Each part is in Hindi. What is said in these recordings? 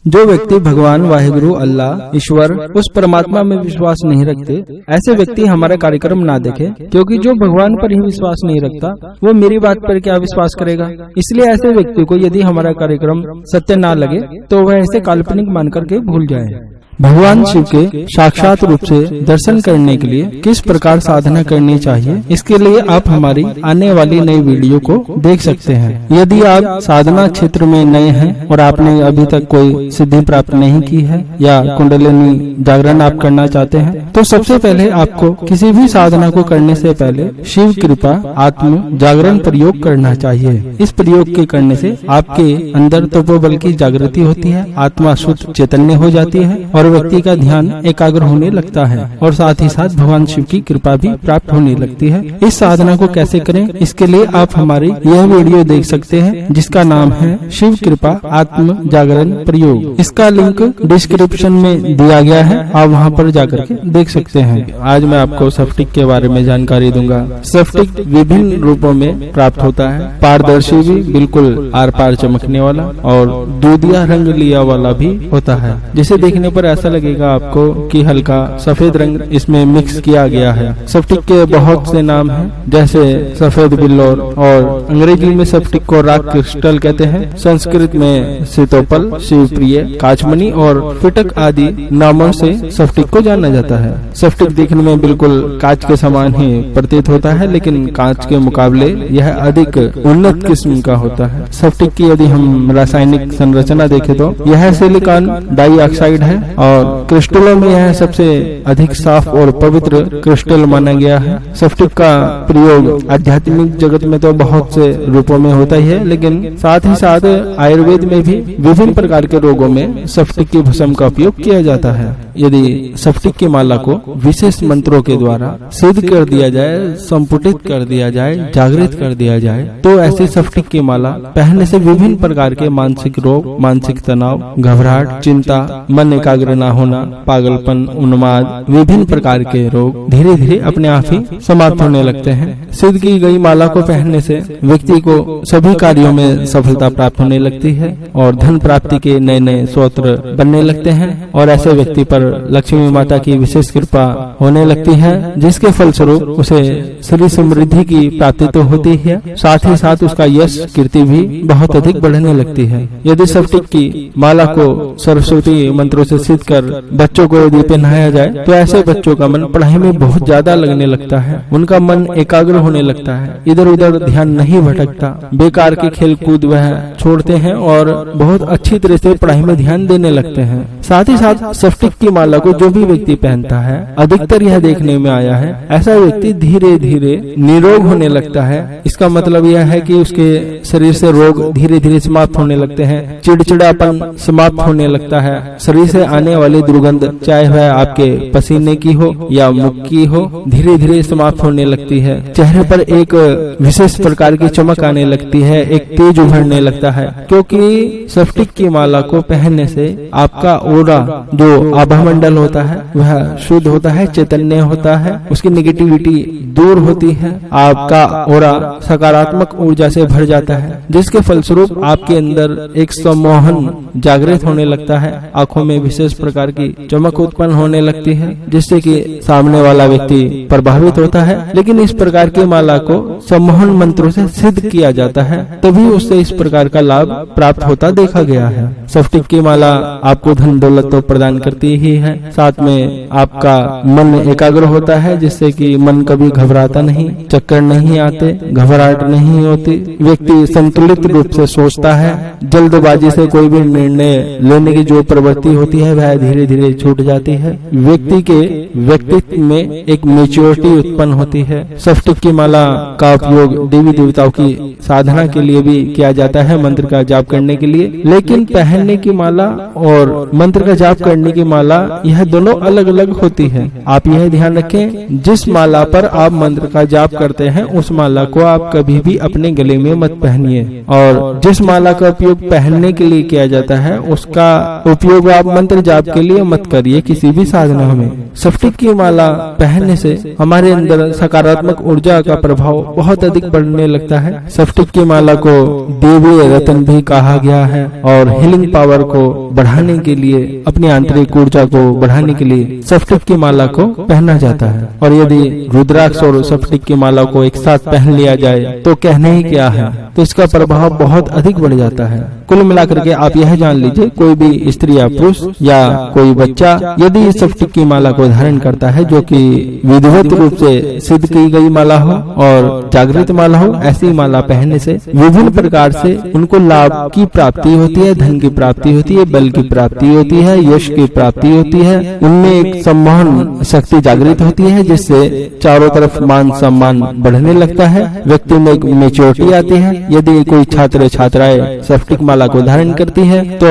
जो व्यक्ति भगवान वाहिगुरु अल्लाह ईश्वर उस परमात्मा में विश्वास नहीं रखते, ऐसे व्यक्ति हमारा कार्यक्रम ना देखे, क्योंकि जो भगवान पर ही विश्वास नहीं रखता वो मेरी बात पर क्या विश्वास करेगा। इसलिए ऐसे व्यक्ति को यदि हमारा कार्यक्रम सत्य ना लगे तो वह ऐसे काल्पनिक मान करके भूल जाए। भगवान शिव के साक्षात रूप से दर्शन करने के लिए किस प्रकार साधना करनी चाहिए, इसके लिए आप हमारी आने वाली नई वीडियो को देख सकते हैं। यदि आप साधना क्षेत्र में नए हैं और आपने अभी तक कोई सिद्धि प्राप्त नहीं की है या कुंडलिनी जागरण आप करना चाहते हैं, तो सबसे पहले आपको किसी भी साधना को करने से पहले शिव कृपा आत्म जागरण प्रयोग करना चाहिए। इस प्रयोग के करने से आपके अंदर तपोबल की जागृति होती है, आत्मा शुद्ध चैतन्य हो जाती है और व्यक्ति का ध्यान एकाग्र होने लगता है और साथ ही साथ भगवान शिव की कृपा भी प्राप्त होने लगती है। इस साधना को कैसे करें, इसके लिए आप हमारी यह वीडियो देख सकते हैं जिसका नाम है शिव कृपा आत्म जागरण प्रयोग। इसका लिंक डिस्क्रिप्शन में दिया गया है, आप वहां पर जाकर के देख सकते हैं। आज मैं आपको स्फटिक के बारे में जानकारी दूंगा। स्फटिक विभिन्न रूपों में प्राप्त होता है, पारदर्शी भी बिल्कुल आर पार चमकने वाला और दूधिया रंग लिया वाला भी होता है, जिसे देखने पर ऐसा लगेगा आपको कि हल्का सफेद रंग इसमें मिक्स किया गया है। स्फटिक के बहुत से नाम हैं, जैसे सफेद बिल्लोर, और अंग्रेजी में स्फटिक को रॉक क्रिस्टल कहते हैं, संस्कृत में सीतोपल, शिवप्रिय, काचमणि और फिटक आदि नामों से स्फटिक को जाना जाता है। स्फटिक देखने में बिल्कुल कांच के समान ही प्रतीत होता है, लेकिन कांच के मुकाबले यह अधिक उन्नत किस्म का होता है। स्फटिक की यदि हम रासायनिक संरचना देखें तो यह सिलिकॉन डाइऑक्साइड है और क्रिस्टलों में यह सबसे अधिक साफ और पवित्र क्रिस्टल माना गया है। स्फटिक का प्रयोग आध्यात्मिक जगत में तो बहुत से रूपों में होता ही है, लेकिन साथ ही साथ आयुर्वेद में भी विभिन्न प्रकार के रोगों में स्फटिक की भस्म का उपयोग किया जाता है। यदि स्फटिक की माला को विशेष मंत्रों के द्वारा सिद्ध कर दिया जाए, संपुटित कर दिया जाए, जागृत कर दिया जाए, तो ऐसे स्फटिक की माला पहनने से विभिन्न प्रकार के मानसिक रोग, मानसिक तनाव, घबराहट, चिंता, मन एकाग्र न होना, पागलपन, उन्माद, विभिन्न प्रकार के रोग धीरे धीरे अपने आप ही समाप्त होने लगते हैं। सिद्ध की गई माला को पहनने से व्यक्ति को सभी कार्यों में सफलता प्राप्त होने लगती है और धन प्राप्ति के नए नए स्रोत बनने लगते हैं और ऐसे व्यक्ति पर लक्ष्मी माता की विशेष कृपा होने लगती है, जिसके फलस्वरूप उसे श्री समृद्धि की प्राप्ति तो होती है, साथ ही साथ उसका यश कीर्ति भी बहुत अधिक बढ़ने लगती है। यदि स्फटिक की माला को सरस्वती मंत्रों से सिद्ध कर बच्चों को यदि पहनाया जाए तो ऐसे बच्चों का मन पढ़ाई में बहुत ज्यादा लगने लगता है, उनका मन एकाग्र होने लगता है, इधर उधर ध्यान नहीं भटकता, बेकार के खेल कूद वह छोड़ते हैं और बहुत अच्छी तरह से पढ़ाई में ध्यान देने लगते हैं। साथ ही साथ स्फटिक की माला को जो भी व्यक्ति पहनता है, अधिकतर यह देखने में आया है, ऐसा व्यक्ति धीरे धीरे निरोग होने लगता है। इसका मतलब यह है कि उसके शरीर से रोग धीरे धीरे समाप्त होने लगते हैं, चिड़चिड़ापन समाप्त होने लगता है, शरीर से आने वाली दुर्गंध, चाहे वह आपके पसीने की हो या मुख की हो, धीरे धीरे समाप्त होने लगती है। चेहरे पर एक विशेष प्रकार की चमक आने लगती है, एक तेज उभरने लगता है, क्योंकि स्फटिक की माला को पहनने से आपका ओरा, जो आभा मंडल होता है, वह शुद्ध होता है, चैतन्य होता है, उसकी नेगेटिविटी दूर होती है, आपका ओरा सकारात्मक ऊर्जा से भर जाता है, जिसके फलस्वरूप आपके अंदर एक सम्मोहन जागृत होने लगता है, आंखों में विशेष प्रकार की चमक उत्पन्न होने लगती है, जिससे कि सामने वाला व्यक्ति प्रभावित होता है। लेकिन इस प्रकार की माला को सम्मोहन मंत्रों से सिद्ध किया जाता है, तभी उससे इस प्रकार का लाभ प्राप्त होता देखा गया है। स्फटिक की माला आपको धन दौलत तो प्रदान करती ही है, साथ में आपका मन एकाग्र होता है, जिससे कि मन कभी घबराता नहीं, चक्कर नहीं आते, घबराहट नहीं होती, व्यक्ति संतुलित रूप से सोचता है, जल्दबाजी से कोई भी निर्णय लेने की जो प्रवृत्ति होती है वह धीरे धीरे छूट जाती है, व्यक्ति के व्यक्तित्व में एक मैच्योरिटी उत्पन्न होती है। स्फटिक की माला का उपयोग देवी देवताओं की साधना के लिए भी किया जाता है, मंत्र का जाप करने के लिए, लेकिन पहनने की माला और मंत्र मंत्र का जाप करने की माला, यह दोनों अलग अलग होती है। आप यह ध्यान रखें, जिस माला पर आप मंत्र का जाप करते हैं उस माला को आप कभी भी अपने गले में मत पहनिए, और जिस माला का उपयोग पहनने के लिए किया जाता है उसका उपयोग आप मंत्र जाप के लिए मत करिए किसी भी साधना में। स्फटिक की माला पहनने से हमारे अंदर सकारात्मक ऊर्जा का प्रभाव बहुत अधिक बढ़ने लगता है। स्फटिक की माला को देवी रत्न भी कहा गया है और हीलिंग पावर को बढ़ाने के लिए, अपनी आंतरिक ऊर्जा को बढ़ाने के लिए स्फटिक की माला को पहना जाता है। और यदि रुद्राक्ष और स्फटिक की माला को एक साथ पहन लिया जाए तो कहने ही क्या है, तो इसका प्रभाव बहुत अधिक बढ़ जाता है। कुल मिलाकर के आप यह जान लीजिए, कोई भी स्त्री या पुरुष या कोई बच्चा यदि इस स्फटिक की माला को धारण करता है, जो कि विधिवत रूप से सिद्ध की गई माला हो और जागृत माला हो, ऐसी माला पहनने से विभिन्न प्रकार से उनको लाभ की प्राप्ति होती है, धन की प्राप्ति होती है, बल की प्राप्ति होती है, यश की प्राप्ति होती है। उनमें एक सम्मान शक्ति जागृत होती है, जिससे चारों तरफ मान सम्मान बढ़ने लगता है, व्यक्ति में एक मेच्योरिटी आती है। यदि कोई छात्र छात्राएं स्फटिक माला को धारण करती है तो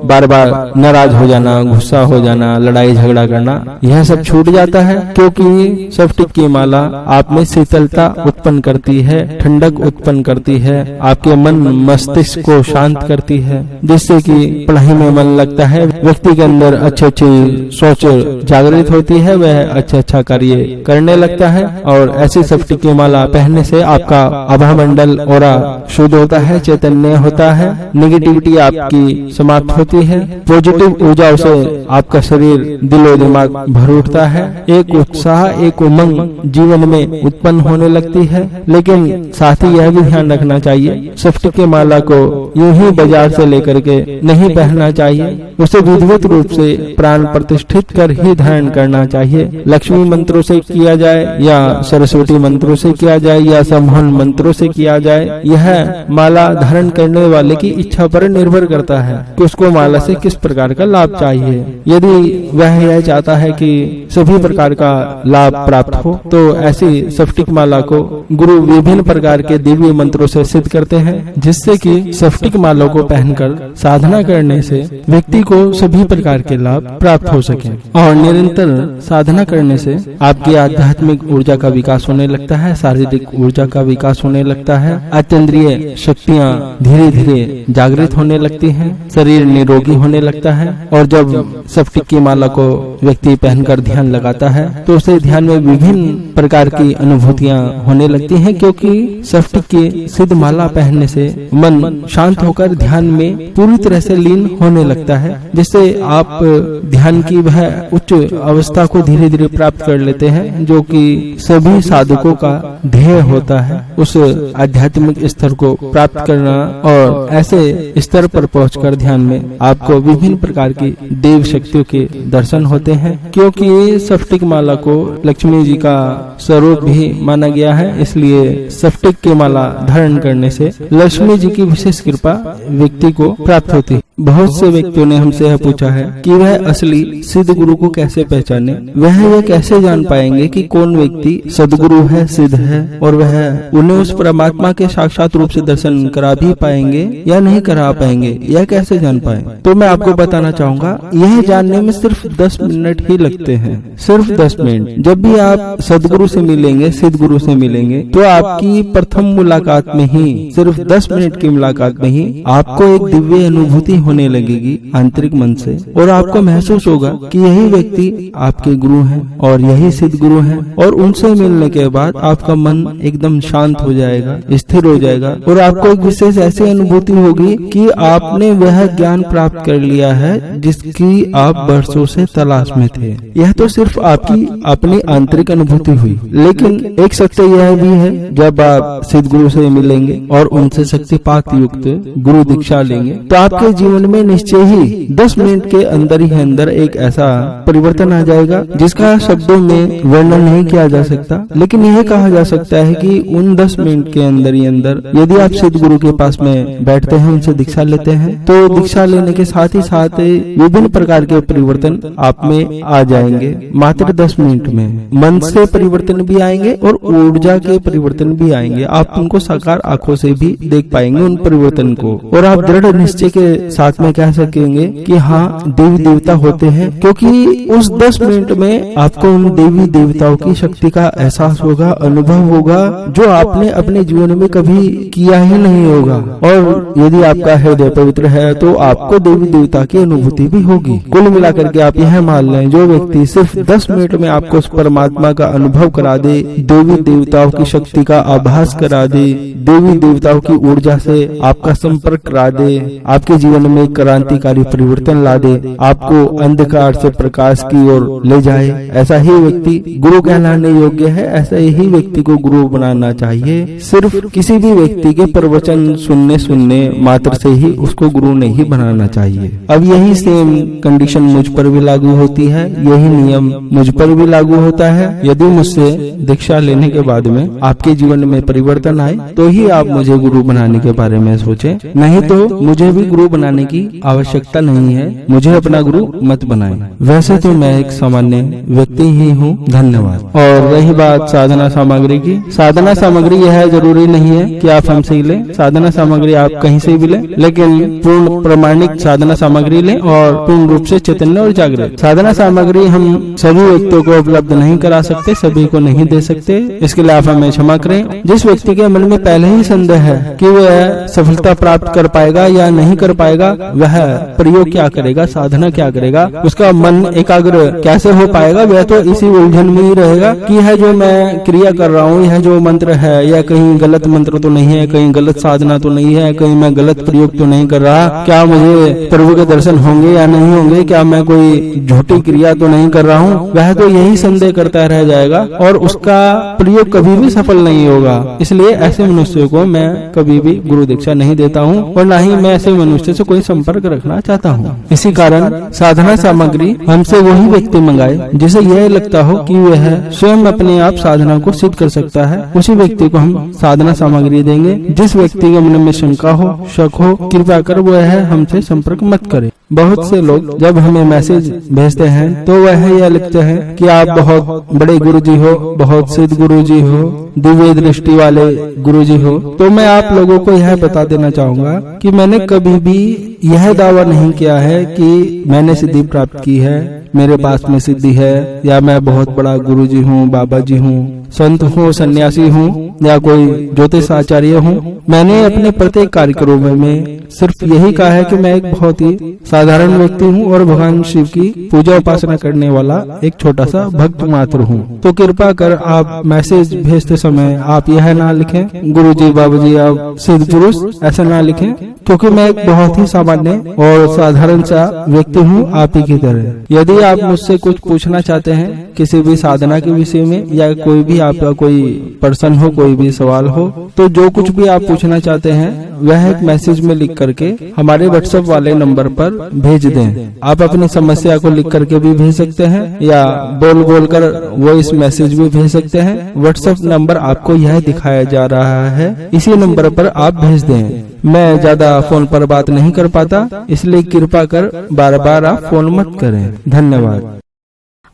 बार बार नाराज हो जाना, गुस्सा हो जाना, लड़ाई झगड़ा करना, यह सब छूट जाता है, क्योंकि स्फटिक की माला आप में शीतलता उत्पन्न करती है, ठंडक उत्पन्न करती है, आपके मन मस्तिष्क को शांत करती है, जिससे कि पढ़ाई में मन लगता है, व्यक्ति के अंदर अच्छी अच्छी सोच जागृत होती है, वह अच्छा कार्य करने लगता है। और ऐसी स्फटिक की माला पहनने से आपका आभा मंडल और शुद्ध होता है, चैतन्य होता है, नेगेटिविटी आपकी समाप्त होती है, पॉजिटिव ऊर्जाओं से आपका शरीर दिलो दिमाग भर उठता है, एक उत्साह एक उमंग जीवन में उत्पन्न होने लगती है। लेकिन साथ ही यह भी ध्यान रखना चाहिए, स्फटिक की माला को यूं ही बाजार से लेकर के नहीं पहनना चाहिए, उसे विधिवत रूप से प्राण प्रतिष्ठित कर ही धारण करना चाहिए। लक्ष्मी मंत्रों से किया जाए या सरस्वती मंत्रों से किया जाए या सम्मोहन मंत्रों से किया जाए, यह माला धारण करने वाले की इच्छा पर निर्भर करता है कि उसको माला से किस प्रकार का लाभ चाहिए। यदि वह यह चाहता है कि सभी प्रकार का लाभ प्राप्त हो, तो ऐसी स्फटिक माला को गुरु विभिन्न प्रकार के दिव्य मंत्रों से सिद्ध करते हैं, जिससे कि स्फटिक माला को पहनकर साधना करने से व्यक्ति को सभी प्रकार के लाभ प्राप्त हो सके। और निरंतर साधना करने से आपकी आध्यात्मिक ऊर्जा का विकास होने लगता है, शारीरिक ऊर्जा का विकास होने लगता है, अतीन्द्रिय शक्तियाँ धीरे धीरे जागृत होने लगती हैं, शरीर निरोगी होने लगता है। और जब स्फटिक की माला को व्यक्ति पहनकर ध्यान लगाता है तो उसे ध्यान में विभिन्न प्रकार की अनुभूतियाँ होने लगती हैं, क्योंकि स्फटिक की सिद्ध माला पहनने से मन शांत होकर ध्यान में पूरी तरह से लीन होने लगता है, जिससे आप ध्यान की वह उच्च अवस्था को धीरे धीरे प्राप्त कर लेते हैं, जो कि सभी साधकों का ध्येय होता है, उस आध्यात्मिक स्तर को प्राप्त करना। और ऐसे स्तर पर पहुंचकर ध्यान में आपको विभिन्न प्रकार की देव शक्तियों के दर्शन होते हैं, क्योंकि स्फटिक माला को लक्ष्मी जी का स्वरूप भी माना गया है, इसलिए स्फटिक की माला धारण करने से लक्ष्मी जी की विशेष कृपा व्यक्ति को प्राप्त होती है। बहुत से व्यक्तियों ने हमसे यह पूछा है कि वह असली सिद्ध गुरु को कैसे पहचाने, वह यह कैसे जान पाएंगे कि कौन व्यक्ति सदगुरु है, सिद्ध है, और वह उन्हें उस परमात्मा के साक्षात रूप से दर्शन करा भी पाएंगे या नहीं करा पाएंगे, यह कैसे जान पाए। तो मैं आपको बताना चाहूँगा, यह जानने में सिर्फ 10 मिनट ही लगते हैं, सिर्फ 10 मिनट। जब भी आप सदगुरु से मिलेंगे, सिद्ध गुरु से मिलेंगे, तो आपकी प्रथम मुलाकात में ही, सिर्फ 10 मिनट की मुलाकात में ही आपको एक दिव्य अनुभूति होने लगेगी आंतरिक मन से, और आपको महसूस होगा कि यही व्यक्ति आपके गुरु हैं और यही सिद्ध गुरु हैं। और उनसे मिलने के बाद आपका मन एकदम शांत हो जाएगा, स्थिर हो जाएगा, और आपको एक विशेष ऐसी अनुभूति होगी कि आपने वह ज्ञान प्राप्त कर लिया है जिसकी आप वर्षों से तलाश में थे। यह तो सिर्फ आपकी अपनी आंतरिक अनुभूति हुई, लेकिन एक सत्य यह भी है, जब आप सिद्ध गुरु से मिलेंगे और उनसे शक्तिपात युक्त गुरु दीक्षा लेंगे, तो आपके जीवन में निश्चय ही 10 मिनट के अंदर ही अंदर एक ऐसा परिवर्तन आ जाएगा जिसका शब्दों में वर्णन नहीं किया जा सकता। लेकिन यह कहा जा सकता है कि उन 10 मिनट के अंदर ही अंदर यदि आप सिद्ध गुरु के पास में बैठते हैं, उनसे दीक्षा लेते हैं, तो दीक्षा लेने के साथ ही साथ विभिन्न प्रकार के परिवर्तन आप में आ जाएंगे। मात्र 10 मिनट में मन से परिवर्तन भी आएंगे और ऊर्जा के परिवर्तन भी आएंगे। आप उनको साकार आंखों से भी देख पाएंगे उन परिवर्तन को, और आप दृढ़ निश्चय के साथ साथ में कह सकेंगे कि हाँ, देवी देवता होते हैं, क्योंकि उस 10 मिनट में आपको उन देवी देवताओं की शक्ति का एहसास होगा, अनुभव होगा, जो आपने अपने जीवन में कभी किया ही नहीं होगा। और यदि आपका हृदय पवित्र है तो आपको देवी देवता की अनुभूति भी होगी। कुल मिलाकर के आप यह मान लें, जो व्यक्ति सिर्फ 10 मिनट में आपको उस परमात्मा का अनुभव करा दे, देवी देवताओं की शक्ति का आभास करा दे, देवी देवताओं की ऊर्जा से आपका संपर्क करा दे, आपके जीवन में क्रांतिकारी परिवर्तन ला दे, आपको अंधकार से प्रकाश की ओर ले जाए, ऐसा ही व्यक्ति गुरु कहलाने योग्य है। ऐसा ही व्यक्ति को गुरु बनाना चाहिए। सिर्फ किसी भी व्यक्ति के प्रवचन सुनने मात्र से ही उसको गुरु नहीं बनाना चाहिए। अब यही सेम कंडीशन मुझ पर भी लागू होती है, यही नियम मुझ पर भी लागू होता है। यदि मुझसे दीक्षा लेने के बाद में आपके जीवन में परिवर्तन आए तो ही आप मुझे गुरु बनाने के बारे में सोचें, नहीं तो मुझे भी गुरु बनाने की आवश्यकता नहीं है। मुझे अपना गुरु मत बनाएं। वैसे तो मैं एक सामान्य व्यक्ति ही हूँ। धन्यवाद। और रही बात साधना सामग्री की, साधना सामग्री यह जरूरी नहीं है कि आप हमसे ही लें। साधना सामग्री आप कहीं से भी लें, लेकिन पूर्ण प्रमाणिक साधना सामग्री लें और पूर्ण रूप से चैतन्य और जागृत। साधना सामग्री हम सभी व्यक्तियों को उपलब्ध नहीं करा सकते, सभी को नहीं दे सकते। इसके लिए आप हमें क्षमा करें। जिस व्यक्ति के मन में पहले ही संदेह है कि वह सफलता प्राप्त कर पाएगा या नहीं कर पाएगा, वह प्रयोग क्या करेगा, साधना क्या करेगा, उसका मन एकाग्र कैसे हो पाएगा, वह तो इसी उलझन में ही रहेगा कि यह जो मैं क्रिया कर रहा हूँ, यह जो मंत्र है, यह कहीं गलत मंत्र तो नहीं है, कहीं गलत साधना तो नहीं है, कहीं मैं गलत प्रयोग तो नहीं कर रहा, क्या मुझे प्रभु के दर्शन होंगे या नहीं होंगे, क्या मैं कोई झूठी क्रिया तो नहीं कर रहा हूँ। वह तो यही संदेह करता रह जाएगा और उसका प्रयोग कभी भी सफल नहीं होगा। इसलिए ऐसे मनुष्य को मैं कभी भी गुरु दीक्षा नहीं देता हूँ और न ही मैं ऐसे मनुष्य से कोई संपर्क रखना चाहता हूँ। इसी कारण साधना सामग्री हमसे वही व्यक्ति मंगाए जिसे यह लगता हो कि वह स्वयं अपने आप साधना को सिद्ध कर सकता है, उसी व्यक्ति को हम साधना सामग्री देंगे। जिस व्यक्ति के मन में शंका हो, शक हो, कृपया कर वह हमसे संपर्क मत करे। बहुत से लोग जब हमें मैसेज भेजते हैं तो वह यह लिखते हैं कि आप बहुत बड़े गुरुजी हो, बहुत सिद्ध गुरुजी हो, दिव्य दृष्टि वाले गुरुजी हो। तो मैं आप लोगों को यह बता देना चाहूंगा कि मैंने कभी भी यह दावा नहीं किया है कि मैंने सिद्धि प्राप्त की है, मेरे पास में सिद्धि है, या मैं बहुत बड़ा गुरुजी हूँ, बाबा जी हूँ, संत हूँ, सन्यासी हूँ, या कोई ज्योतिष आचार्य हूँ। मैंने अपने प्रत्येक कार्यक्रम में सिर्फ यही कहा है कि मैं एक बहुत ही साधारण व्यक्ति हूँ और भगवान शिव की पूजा उपासना करने वाला एक छोटा सा भक्त मात्र हूँ। तो कृपा कर आप मैसेज भेजते समय आप यह ना लिखें गुरुजी, बाबूजी, आप सिद्ध पुरुष, ऐसा ना लिखें, क्योंकि मैं एक बहुत ही सामान्य और साधारण सा व्यक्ति हूँ आप ही की तरह। यदि आप मुझसे कुछ पूछना चाहते हैं किसी भी साधना के विषय में, या कोई भी आपका कोई पर्सन हो, कोई भी सवाल हो, तो जो कुछ भी आप पूछना चाहते हैं वह एक मैसेज में लिख करके हमारे व्हाट्सएप वाले नंबर पर भेज दें। आप अपनी समस्या को लिख करके भी भेज सकते हैं या बोल कर वॉइस मैसेज भी भेज सकते हैं। व्हाट्सएप नंबर आपको यह दिखाया जा रहा है, इसी नंबर पर आप भेज दें। मैं ज्यादा फोन पर बात नहीं कर पाता, इसलिए कृपा कर बार-बार आप फोन मत करें। धन्यवाद।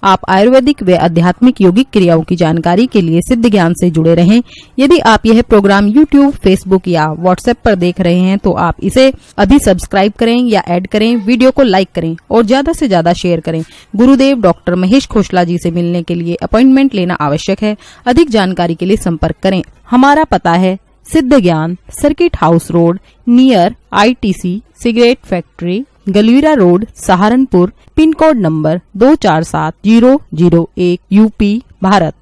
आप आयुर्वेदिक व आध्यात्मिक योगिक क्रियाओं की जानकारी के लिए सिद्ध ज्ञान से जुड़े रहें। यदि आप यह प्रोग्राम YouTube, Facebook या WhatsApp पर देख रहे हैं तो आप इसे अभी सब्सक्राइब करें या ऐड करें, वीडियो को लाइक करें और ज्यादा से ज्यादा शेयर करें। गुरुदेव डॉक्टर महेश खोसला जी से मिलने के लिए अपॉइंटमेंट लेना आवश्यक है। अधिक जानकारी के लिए संपर्क करें। हमारा पता है Siddh Gyan, circuit house road, near ITC cigarette factory, Galvira road, Saharanpur, pin code number 247001, UP, Bharat.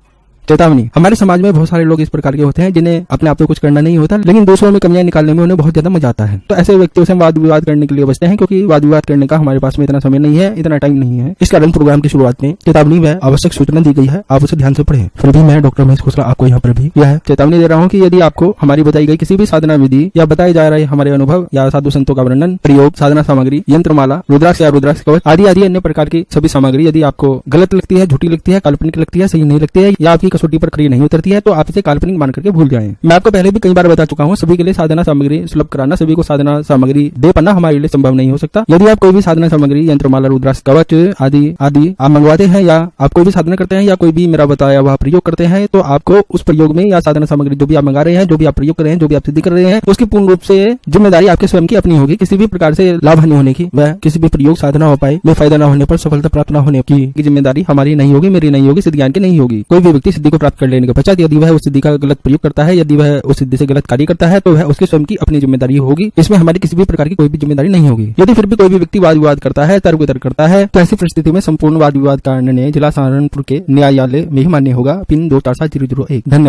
चेतावनी, हमारे समाज में बहुत सारे लोग इस प्रकार के होते हैं जिन्हें अपने आप को कुछ करना नहीं होता, लेकिन दूसरों में कमियां निकालने में उन्हें बहुत ज्यादा मजा आता है। तो ऐसे व्यक्तियों से वाद विवाद करने के लिए बचते हैं, क्योंकि वाद विवाद करने का हमारे पास में इतना समय नहीं है, इतना टाइम नहीं है। इस कारण प्रोग्राम की शुरुआत में चेतावनी व आवश्यक सूचना दी गई है, आप उसे ध्यान से पढ़ें। फिर भी मैं डॉक्टर महेश खोसला आपको यहाँ पर भी यह चेतावनी दे रहा हूँ कि यदि आपको हमारी बताई गई किसी भी साधना विधि या बताए जा रहे हमारे अनुभव या साधु संतों का वर्णन, प्रयोग, साधना सामग्री, यंत्रमाला, रुद्राक्ष या रुद्राक्ष कवच आदि अन्य प्रकार की सभी सामग्री यदि आपको गलत लगती है, झूठी लगती है, काल्पनिक लगती है, सही नहीं लगती है, या आपकी कसौटी पर खरी नहीं उतरती है तो आप इसे काल्पनिक मान करके भूल जाएं। मैं आपको पहले भी कई बार बता चुका हूँ, सभी के लिए साधना सामग्री सुलभ कराना, सभी को साधना सामग्री दे पाना हमारे लिए संभव नहीं हो सकता। यदि आप कोई भी साधना सामग्री, यंत्रमाला, रुद्राक्ष, कवच आदि आप मंगवाते हैं या आप कोई भी साधना करते हैं या कोई भी मेरा बताया वह प्रयोग करते हैं, तो आपको उस प्रयोग में या साधना सामग्री जो भी आप मंगा रहे हैं, जो भी आप प्रयोग कर रहे हैं, जो भी आप सिद्धि कर रहे हैं, उसकी पूर्ण रूप से जिम्मेदारी आपके स्वयं की अपनी होगी। किसी भी प्रकार से लाभ हानि होने की, वह किसी भी प्रयोग साधना हो पाए में फायदा न होने पर, सफलता प्राप्त न होने की जिम्मेदारी हमारी नहीं होगी, मेरी नहीं होगी, सिद्ध ज्ञान की नहीं होगी। कोई भी व्यक्ति सिद्धि को प्राप्त कर लेने के पश्चात यदि वह उस सिद्धि का गलत प्रयोग करता है, यदि वह उस सिद्धि से गलत कार्य करता है, तो वह उसके स्वयं की अपनी जिम्मेदारी होगी। इसमें हमारी किसी भी प्रकार की कोई भी जिम्मेदारी नहीं होगी। यदि फिर भी कोई भी व्यक्ति वाद विवाद करता है, तर्क वितर्क करता है, तो ऐसी परिस्थिति में संपूर्ण वाद विवाद का निर्णय जिला सहारनपुर के न्यायालय में ही मान्य होगा। पिन 247001। धन्यवाद।